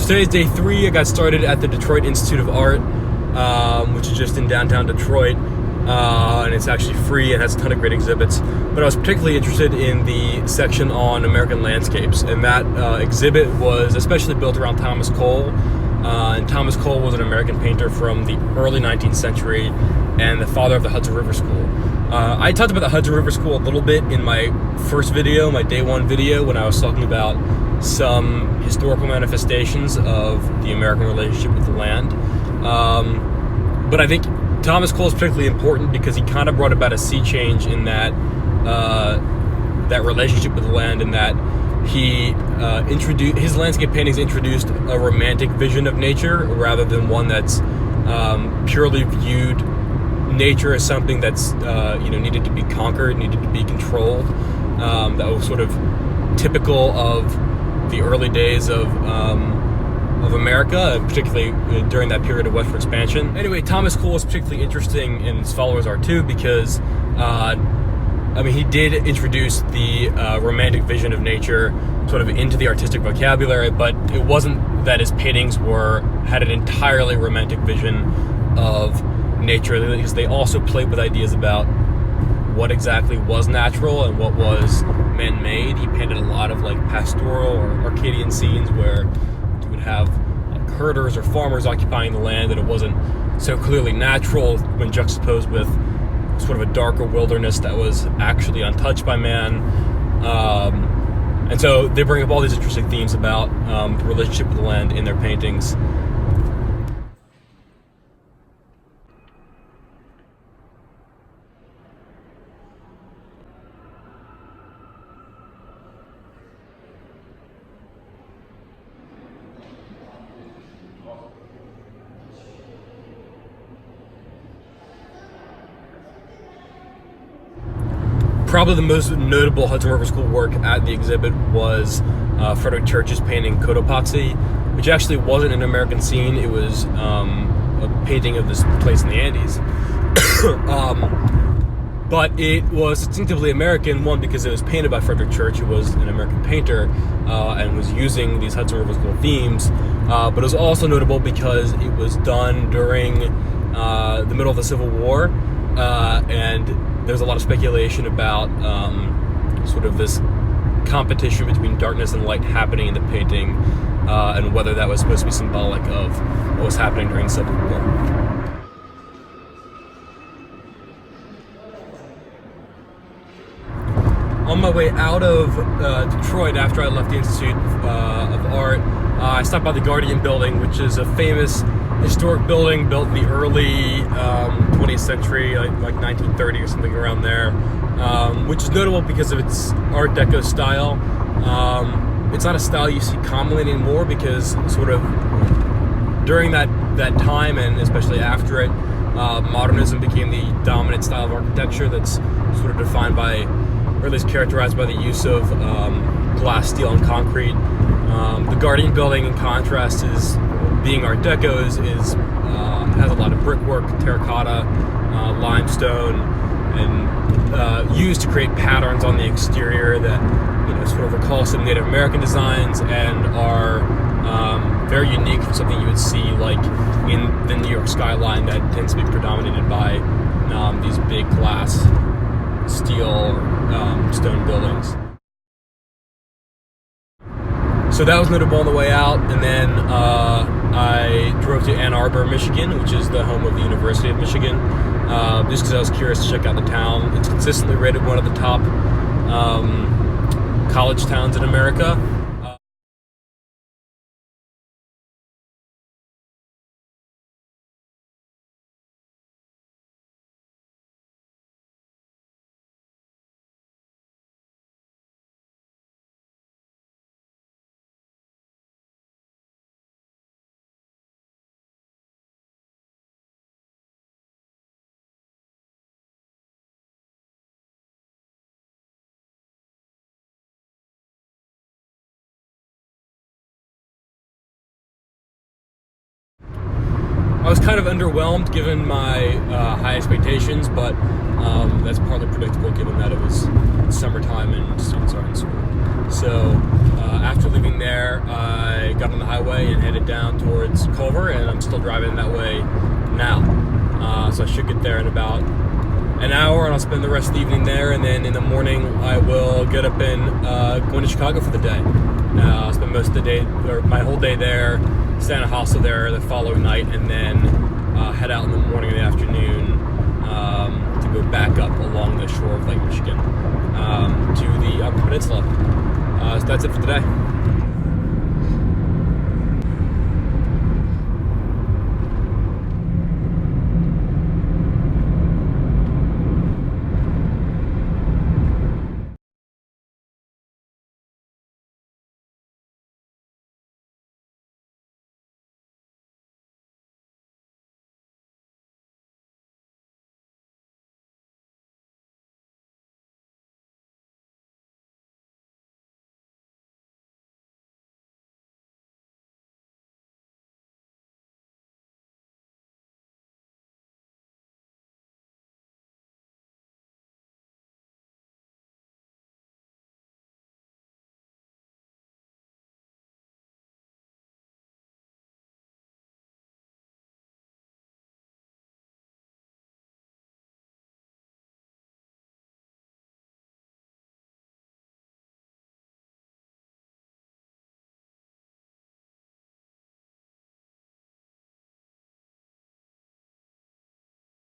So today's day 3. I got started at the Detroit Institute of Art, which is just in downtown Detroit, and it's actually free and has a ton of great exhibits. But I was particularly interested in the section on American landscapes, and that exhibit was especially built around Thomas Cole. And Thomas Cole was an American painter from the early 19th century and the father of the Hudson River School. I talked about the Hudson River School a little bit in my first video, my day 1 video, when I was talking about some historical manifestations of the American relationship with the land. But I think Thomas Cole is particularly important because he kind of brought about a sea change in that that relationship with the land, and that he introduced his landscape paintings introduced a romantic vision of nature rather than one that's purely viewed nature as something that's needed to be conquered, needed to be controlled. That was sort of typical of the early days of America, particularly during that period of westward expansion. Anyway, Thomas Cole is particularly interesting, and his followers are too, because he did introduce the romantic vision of nature sort of into the artistic vocabulary, but it wasn't that his paintings had an entirely romantic vision of nature, because they also played with ideas about what exactly was natural and what was man-made. He painted a lot of like pastoral or Arcadian scenes where you would have like herders or farmers occupying the land, and it wasn't so clearly natural when juxtaposed with sort of a darker wilderness that was actually untouched by man. And so they bring up all these interesting themes about the relationship with the land in their paintings. Probably the most notable Hudson River School work at the exhibit was Frederick Church's painting Cotopaxi, which actually wasn't an American scene. It was a painting of this place in the Andes. But it was distinctively American, one, because it was painted by Frederick Church, who was an American painter, and was using these Hudson River School themes. But it was also notable because it was done during the middle of the Civil War, and there's a lot of speculation about sort of this competition between darkness and light happening in the painting, and whether that was supposed to be symbolic of what was happening during the Civil War. On my way out of Detroit after I left the Institute of Art, I stopped by the Guardian Building, which is a famous historic building built in the early 20th century, like 1930 or something around there, which is notable because of its Art Deco style. It's not a style you see commonly anymore, because sort of during that time, and especially after it, modernism became the dominant style of architecture that's sort of defined by, or at least characterized by, the use of glass, steel, and concrete. The Guardian Building, in contrast, is being Art Deco, has a lot of brickwork, terracotta, limestone, and used to create patterns on the exterior that sort of recall some Native American designs and are very unique from something you would see like in the New York skyline that tends to be predominated by these big glass, steel, stone buildings. So that was notable on the way out, and then I drove to Ann Arbor, Michigan, which is the home of the University of Michigan, just because I was curious to check out the town. It's consistently rated one of the top college towns in America. I was kind of underwhelmed given my high expectations, but that's partly predictable given that it was it's summertime and students are in school. So after leaving there, I got on the highway and headed down towards Culver, and I'm still driving that way now. So I should get there in about an hour, and I'll spend the rest of the evening there, and then in the morning I will get up and go into Chicago for the day. I'll spend most of the day, or my whole day there, stay in a hostel there the following night, and then head out in the morning and the afternoon to go back up along the shore of Lake Michigan to the Upper Peninsula. So that's it for today.